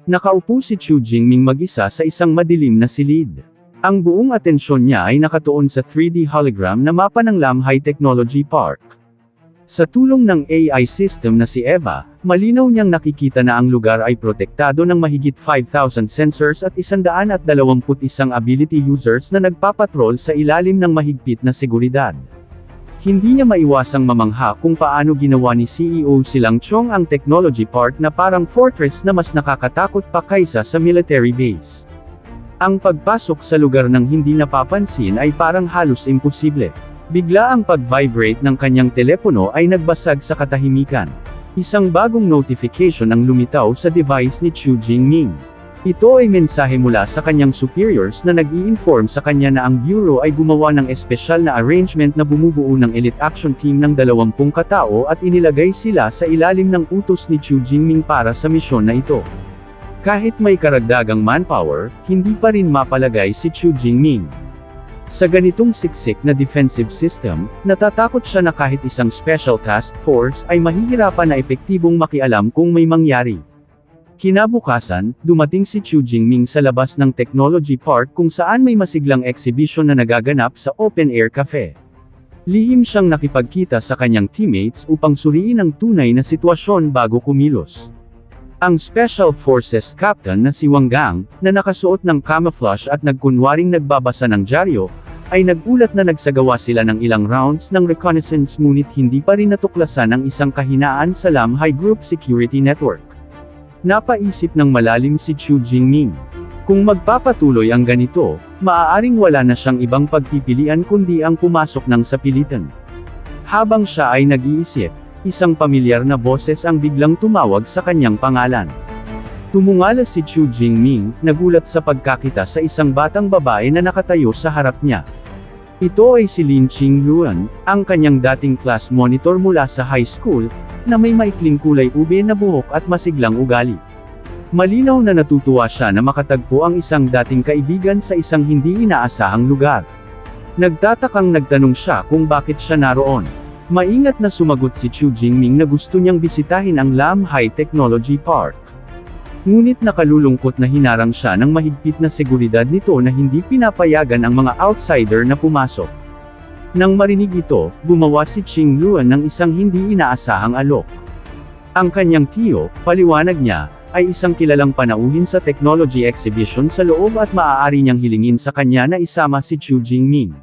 Nakaupo si Chu Jingming mag-isa sa isang madilim na silid. Ang buong atensyon niya ay nakatuon sa 3D hologram na mapa ng Lamhai Technology Park. Sa tulong ng AI system na si Eva, malinaw niyang nakikita na ang lugar ay protektado ng mahigit 5,000 sensors at 121 ability users na nagpapatrol sa ilalim ng mahigpit na seguridad. Hindi niya maiwasang mamangha kung paano ginawa ni CEO Silang Chong ang technology park na parang fortress na mas nakakatakot pa kaysa sa military base. Ang pagpasok sa lugar ng hindi napapansin ay parang halos imposible. Bigla ang pag-vibrate ng kanyang telepono ay nagbasag sa katahimikan. Isang bagong notification ang lumitaw sa device ni Chu Jingming. Ito ay mensahe mula sa kanyang superiors na nag-i-inform sa kanya na ang bureau ay gumawa ng espesyal na arrangement na bumubuo ng elite action team ng 20 katao at inilagay sila sa ilalim ng utos ni Chu Jingming para sa misyon na ito. Kahit may karagdagang manpower, hindi pa rin mapalagay si Chu Jingming. Sa ganitong siksik na defensive system, natatakot siya na kahit isang special task force ay mahihirapan na epektibong makialam kung may mangyari. Kinabukasan, dumating si Chu Jingming sa labas ng Technology Park kung saan may masiglang exhibition na nagaganap sa open-air cafe. Lihim siyang nakipagkita sa kanyang teammates upang suriin ang tunay na sitwasyon bago kumilos. Ang Special Forces Captain na si Wang Gang, na nakasuot ng camouflage at nagkunwaring nagbabasa ng dyaryo, ay nagulat na nagsagawa sila ng ilang rounds ng reconnaissance ngunit hindi pa rin natuklasan ang isang kahinaan sa Lamhai Group Security Network. Napaisip ng malalim si Chu Jingming. Kung magpapatuloy ang ganito, maaaring wala na siyang ibang pagpipilian kundi ang pumasok ng sapilitan. Habang siya ay nag-iisip, isang pamilyar na boses ang biglang tumawag sa kanyang pangalan. Tumungala si Chu Jingming, nagulat sa pagkakita sa isang batang babae na nakatayo sa harap niya. Ito ay si Lin Qingluan, ang kanyang dating class monitor mula sa high school, na may maikling kulay ube na buhok at masiglang ugali. Malinaw na natutuwa siya na makatagpo ang isang dating kaibigan sa isang hindi inaasahang lugar. Nagtatakang nagtanong siya kung bakit siya naroon. Maingat na sumagot si Chu Jingming na gusto niyang bisitahin ang Lamhai Technology Park. Ngunit nakalulungkot na hinarang siya ng mahigpit na seguridad nito na hindi pinapayagan ang mga outsider na pumasok. Nang marinig ito, gumawa si Qingluan ng isang hindi inaasahang alok. Ang kanyang tiyo, paliwanag niya, ay isang kilalang panauhin sa technology exhibition sa loob at maaari niyang hilingin sa kanya na isama si Chu Jingming.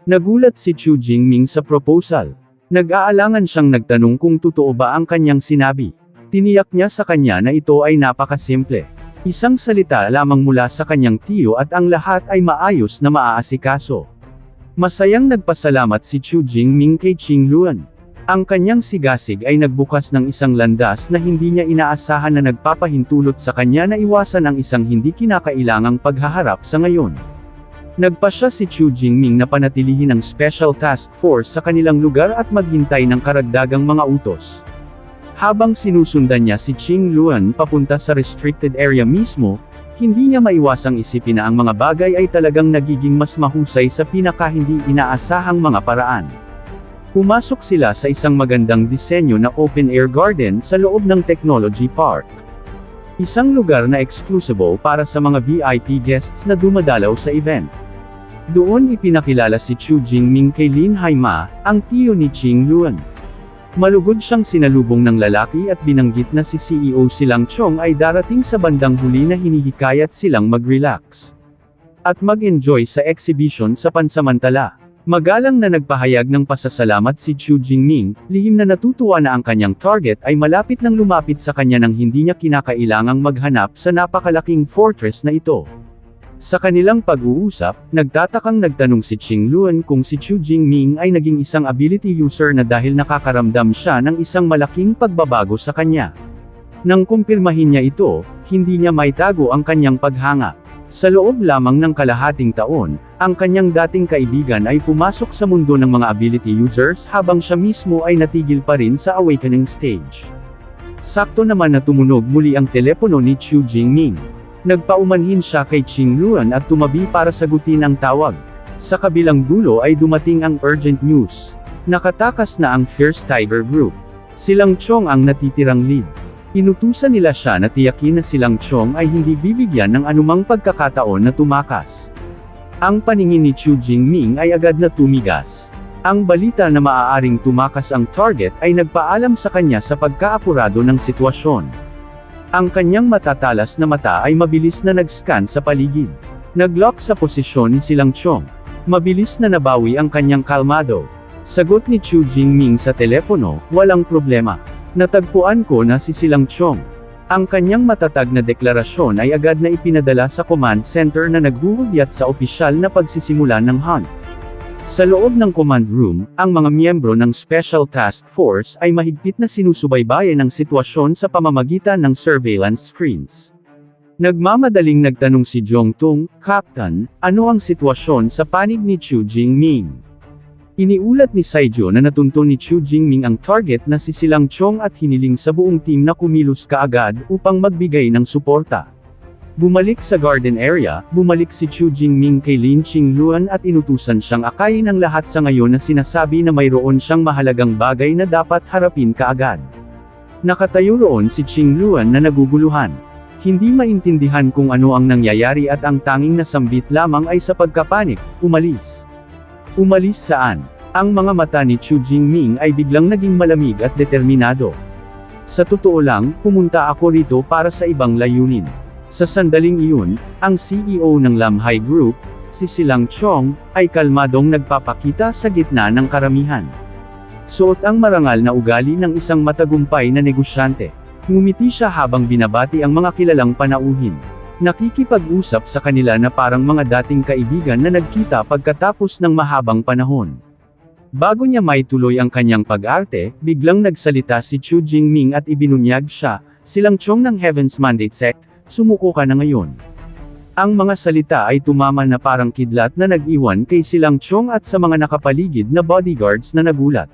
Nagulat si Chu Jingming sa proposal. Nag-aalangan siyang nagtanong kung totoo ba ang kanyang sinabi. Tiniyak niya sa kanya na ito ay napakasimple. Isang salita lamang mula sa kanyang tiyo at ang lahat ay maayos na maaasikaso. Masayang nagpasalamat si Chu Jingming kay Qingluan. Ang kanyang sigasig ay nagbukas ng isang landas na hindi niya inaasahan na nagpapahintulot sa kanya na iwasan ang isang hindi kinakailangang paghaharap sa ngayon. Nagpasya si Chu Jingming na panatilihin ang Special Task Force sa kanilang lugar at maghintay ng karagdagang mga utos. Habang sinusundan niya si Qingluan papunta sa restricted area mismo, hindi niya maiwasang isipin na ang mga bagay ay talagang nagiging mas mahusay sa pinaka-hindi inaasahang mga paraan. Pumasok sila sa isang magandang disenyo na open-air garden sa loob ng Technology Park. Isang lugar na exclusive para sa mga VIP guests na dumadalaw sa event. Doon ipinakilala si Chu Jingming kay Lin Haima, ang tiyo ni Qingluan. Malugod siyang sinalubong ng lalaki at binanggit na si CEO Silang Chong ay darating sa bandang huli na hinihikayat silang mag-relax at mag-enjoy sa exhibition sa pansamantala. Magalang na nagpahayag ng pasasalamat si Chu Jingming, lihim na natutuwa na ang kanyang target ay malapit nang lumapit sa kanya nang hindi niya kinakailangang maghanap sa napakalaking fortress na ito. Sa kanilang pag-uusap, nagtatakang nagtanong si Qingluan kung si Chu Jingming ay naging isang ability user na dahil nakakaramdam siya ng isang malaking pagbabago sa kanya. Nang kumpirmahin niya ito, hindi niya maitago ang kanyang paghanga. Sa loob lamang ng kalahating taon, ang kanyang dating kaibigan ay pumasok sa mundo ng mga ability users habang siya mismo ay natigil pa rin sa awakening stage. Sakto naman na tumunog muli ang telepono ni Chu Jingming. Nagpaumanhin siya kay Qingluan at tumabi para sagutin ang tawag. Sa kabilang dulo ay dumating ang urgent news. Nakatakas na ang Fierce Tiger Group. Silang Chong ang natitirang lead. Inutusan nila siya na tiyakin na silang Chong ay hindi bibigyan ng anumang pagkakataon na tumakas. Ang paningin ni Chu Jingming ay agad na tumigas. Ang balita na maaaring tumakas ang target ay nagpaalam sa kanya sa pagkaapurado ng sitwasyon. Ang kanyang matatalas na mata ay mabilis na nag-scan sa paligid. Nag-lock sa posisyon ni silang Chong. Mabilis na nabawi ang kanyang kalmado. Sagot ni Chu Jingming sa telepono, walang problema. Natagpuan ko na si silang Chong. Ang kanyang matatag na deklarasyon ay agad na ipinadala sa command center na naghuhudyat sa opisyal na pagsisimula ng hunt. Sa loob ng command room, ang mga miyembro ng Special Task Force ay mahigpit na sinusubaybayan ang sitwasyon sa pamamagitan ng surveillance screens. Nagmamadaling nagtanong si Jong Tung, "Captain, ano ang sitwasyon sa panig ni Chu Jingming?" Iniulat ni Saijo na natunto ni Chu Jingming ang target na si silang Chong at hiniling sa buong team na kumilos kaagad upang magbigay ng suporta. Bumalik sa garden area, bumalik si Chu Jingming kay Lin Qingluan at inutusan siyang akayin ang lahat sa ngayon na sinasabi na mayroon siyang mahalagang bagay na dapat harapin kaagad. Nakatayo roon si Qingluan na naguguluhan. Hindi maintindihan kung ano ang nangyayari at ang tanging nasambit lamang ay sa pagkapanik, umalis. Umalis saan? Ang mga mata ni Chu Jingming ay biglang naging malamig at determinado. Sa totoo lang, pumunta ako rito para sa ibang layunin. Sa sandaling iyon, ang CEO ng Lamhai Group, si Silang Chong, ay kalmadong nagpapakita sa gitna ng karamihan. Suot ang marangal na ugali ng isang matagumpay na negosyante. Ngumiti siya habang binabati ang mga kilalang panauhin. Nakikipag-usap sa kanila na parang mga dating kaibigan na nagkita pagkatapos ng mahabang panahon. Bago niya maituloy ang kanyang pag-arte, biglang nagsalita si Chu Jingming at ibinunyag siya, "Silang Chong ng Heaven's Mandate Sect, sumuko ka na ngayon." Ang mga salita ay tumama na parang kidlat na nag-iwan kay silang Chong at sa mga nakapaligid na bodyguards na nagulat.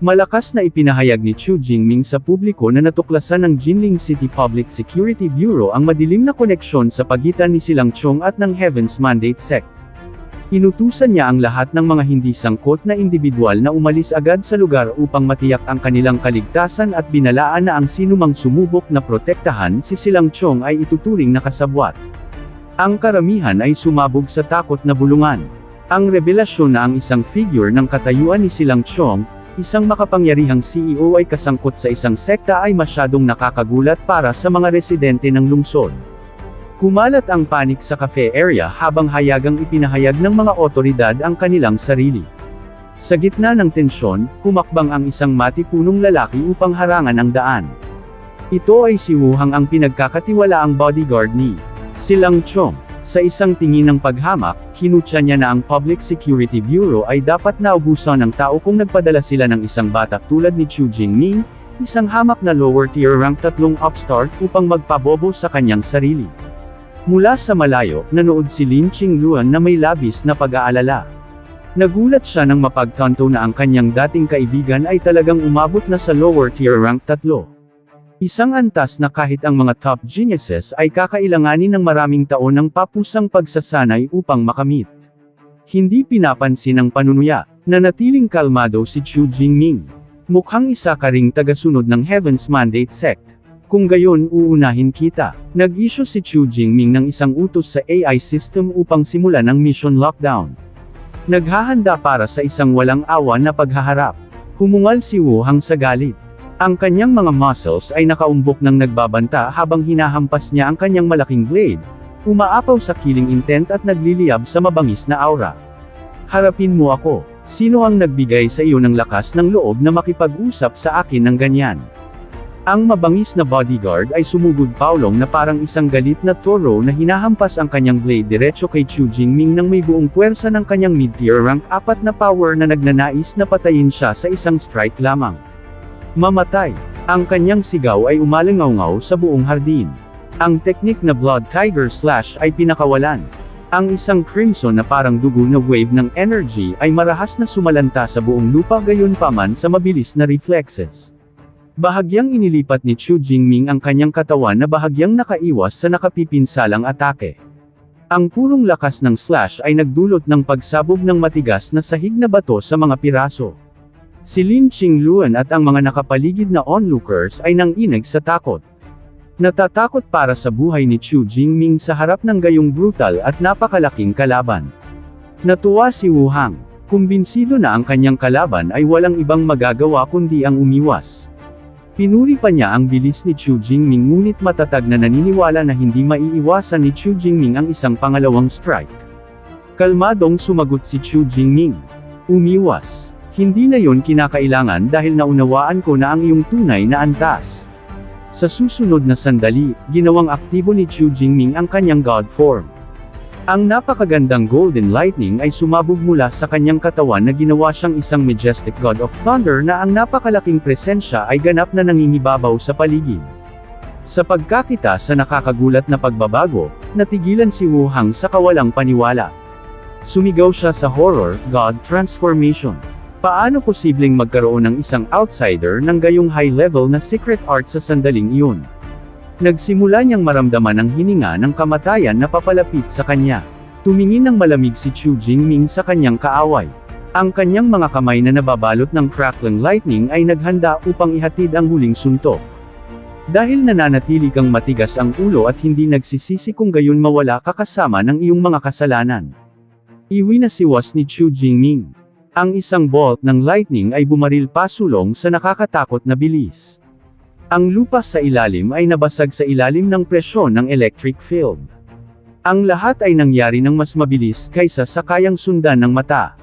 Malakas na ipinahayag ni Chu Jingming sa publiko na natuklasan ng Jinling City Public Security Bureau ang madilim na koneksyon sa pagitan ni silang Chong at ng Heaven's Mandate Sect. Inutusan niya ang lahat ng mga hindi sangkot na individual na umalis agad sa lugar upang matiyak ang kanilang kaligtasan at binalaan na ang sinumang sumubok na protektahan si silang Chong ay ituturing na kasabwat. Ang karamihan ay sumabog sa takot na bulungan. Ang revelasyon na ang isang figure ng katayuan ni silang Chong, isang makapangyarihang CEO ay kasangkot sa isang sekta ay masyadong nakakagulat para sa mga residente ng lungsod. Kumalat ang panik sa cafe area habang hayagang ipinahayag ng mga otoridad ang kanilang sarili. Sa gitna ng tensyon, humakbang ang isang matipunong lalaki upang harangan ang daan. Ito ay si Wu Hang, ang pinagkakatiwalaang bodyguard ni silang Chong. Sa isang tingin ng paghamak, kinutya niya na ang Public Security Bureau ay dapat naubusan ng tao kung nagpadala sila ng isang bata tulad ni Chu Jingming, isang hamak na lower-tier rank 3 upstart upang magpabobo sa kanyang sarili. Mula sa malayo, nanood si Lin Qingluan na may labis na pag-aalala. Nagulat siya nang mapagtanto na ang kanyang dating kaibigan ay talagang umabot na sa lower-tier rank 3. Isang antas na kahit ang mga top geniuses ay kakailanganin ng maraming taon ng papusang pagsasanay upang makamit. Hindi pinapansin ang panunuya. Nanatiling kalmado si Chu Jingming. Mukhang isa ka ring tagasunod ng Heaven's Mandate Sect. Kung gayon uunahin kita. Nag-issue si Chu Jingming ng isang utos sa AI system upang simulan ang mission lockdown. Naghahanda para sa isang walang awa na paghaharap. Humungal si Wu Hang sa galit. Ang kanyang mga muscles ay nakaumbok ng nagbabanta habang hinahampas niya ang kanyang malaking blade, umaapaw sa killing intent at nagliliyab sa mabangis na aura. "Harapin mo ako. Sino ang nagbigay sa iyo ng lakas ng loob na makipag-usap sa akin ng ganyan?" Ang mabangis na bodyguard ay sumugod paulong na parang isang galit na toro na hinahampas ang kanyang blade diretso kay Chu Jingming nang may buong puwersa ng kanyang mid-tier rank 4 na power na nagnanais na patayin siya sa isang strike lamang. Mamatay. Ang kanyang sigaw ay umalingaw sa buong hardin. Ang teknik na Blood Tiger Slash ay pinakawalan. Ang isang crimson na parang dugo na wave ng energy ay marahas na sumalanta sa buong lupa, gayunpaman sa mabilis na reflexes. Bahagyang inilipat ni Chu Jingming ang kanyang katawan na bahagyang nakaiwas sa nakapipinsalang atake. Ang purong lakas ng slash ay nagdulot ng pagsabog ng matigas na sahig na bato sa mga piraso. Si Lin Qingluan at ang mga nakapaligid na onlookers ay nanginig sa takot. Natatakot para sa buhay ni Chu Jingming sa harap ng gayong brutal at napakalaking kalaban. Natuwa si Wu Hang. Kumbinsido na ang kanyang kalaban ay walang ibang magagawa kundi ang umiwas. Pinuri pa niya ang bilis ni Chu Jingming ngunit matatag na naniniwala na hindi maiiwasan ni Chu Jingming ang isang pangalawang strike. Kalmadong sumagot si Chu Jingming. Umiwas. Hindi na yon kinakailangan dahil naunawaan ko na ang iyong tunay na antas. Sa susunod na sandali, ginawang aktibo ni Chu Jingming ang kanyang god form. Ang napakagandang golden lightning ay sumabog mula sa kanyang katawan na ginawa siyang isang majestic god of thunder na ang napakalaking presensya ay ganap na nangingibabaw sa paligid. Sa pagkakita sa nakakagulat na pagbabago, natigilan si Wu Hang sa kawalang paniwala. Sumigaw siya sa horror, god transformation. Paano posibleng magkaroon ng isang outsider ng gayong high-level na secret art sa sandaling iyon? Nagsimula niyang maramdaman ang hininga ng kamatayan na papalapit sa kanya. Tumingin ng malamig si Chu Jingming sa kanyang kaaway. Ang kanyang mga kamay na nababalot ng crackling lightning ay naghanda upang ihatid ang huling suntok. Dahil nananatili kang matigas ang ulo at hindi nagsisisi kung gayon mawala ka kasama ng iyong mga kasalanan. Iwinasiwas ni Chu Jingming. Ang isang bolt ng lightning ay bumaril pasulong sa nakakatakot na bilis. Ang lupa sa ilalim ay nabasag sa ilalim ng presyon ng electric field. Ang lahat ay nangyari ng mas mabilis kaysa sa kayang sundan ng mata.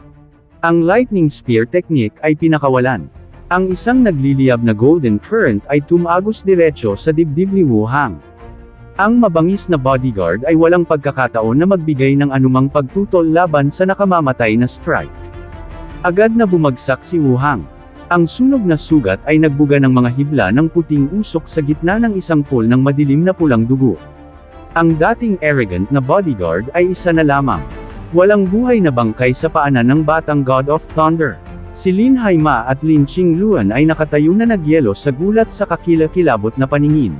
Ang lightning spear technique ay pinakawalan. Ang isang nagliliyab na golden current ay tumagos diretso sa dibdib ni Wu Hang. Ang mabangis na bodyguard ay walang pagkakataon na magbigay ng anumang pagtutol laban sa nakamamatay na strike. Agad na bumagsak si Wu Hang. Ang sunog na sugat ay nagbuga ng mga hibla ng puting usok sa gitna ng isang pool ng madilim na pulang dugo. Ang dating arrogant na bodyguard ay isa na lamang. Walang buhay na bangkay sa paanan ng batang God of Thunder. Si Lin Haima at Lin Qingluan ay nakatayo na nagyelo sa gulat sa kakilakilabot na paningin.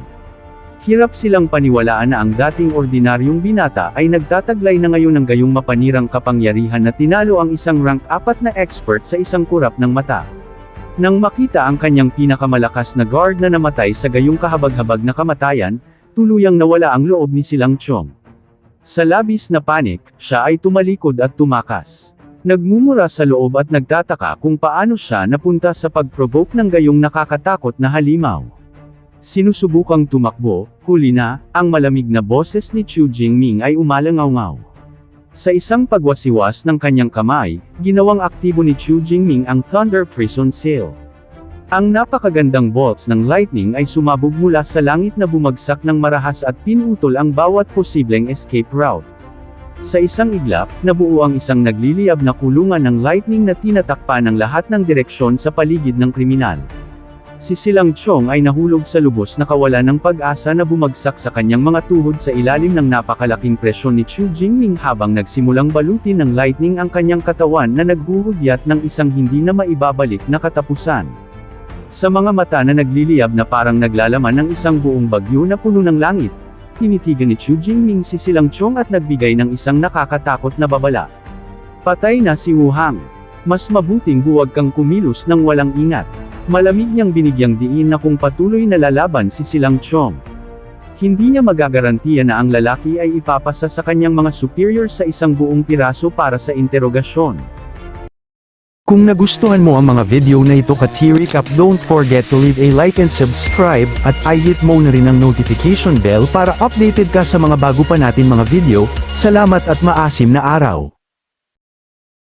Hirap silang paniwalaan na ang dating ordinaryong binata ay nagtataglay na ngayon ng gayong mapanirang kapangyarihan na tinalo ang isang rank 4 na expert sa isang kurap ng mata. Nang makita ang kanyang pinakamalakas na guard na namatay sa gayong kahabag-habag na kamatayan, tuluyang nawala ang loob ni Silang Chong. Sa labis na panik, siya ay tumalikod at tumakas. Nagmumura sa loob at nagtataka kung paano siya napunta sa pag-provoke ng gayong nakakatakot na halimaw. Sinusubukang tumakbo, huli na, ang malamig na boses ni Chu Jingming ay umalangaw-ngaw. Sa isang pagwasiwas ng kanyang kamay, ginawang aktibo ni Chu Jingming ang Thunder Prison Sail. Ang napakagandang bolts ng lightning ay sumabog mula sa langit na bumagsak ng marahas at pinutol ang bawat posibleng escape route. Sa isang iglap, nabuo ang isang nagliliyab na kulungan ng lightning na tinatakpan ng lahat ng direksyon sa paligid ng kriminal. Si Silang Chong ay nahulog sa lubos na kawalan ng pag-asa na bumagsak sa kanyang mga tuhod sa ilalim ng napakalaking presyon ni Chu Jingming habang nagsimulang balutin ng lightning ang kanyang katawan na naghuhudyat ng isang hindi na maibabalik na katapusan. Sa mga mata na nagliliyab na parang naglalaman ng isang buong bagyo na puno ng langit, tinitigan ni Chu Jingming si Silang Chong at nagbigay ng isang nakakatakot na babala. Patay na si Wu Hang. Mas mabuting huwag kang kumilos ng walang ingat. Malamig niyang binigyang diin na kung patuloy na lalaban si Silang Chong. Hindi niya magagarantiya na ang lalaki ay ipapasa sa kanyang mga superior sa isang buong piraso para sa interogasyon. Kung nagustuhan mo ang mga video na ito ka-T-Recap, don't forget to leave a like and subscribe, at i-hit mo na rin ang notification bell para updated ka sa mga bago pa natin mga video. Salamat at maasim na araw!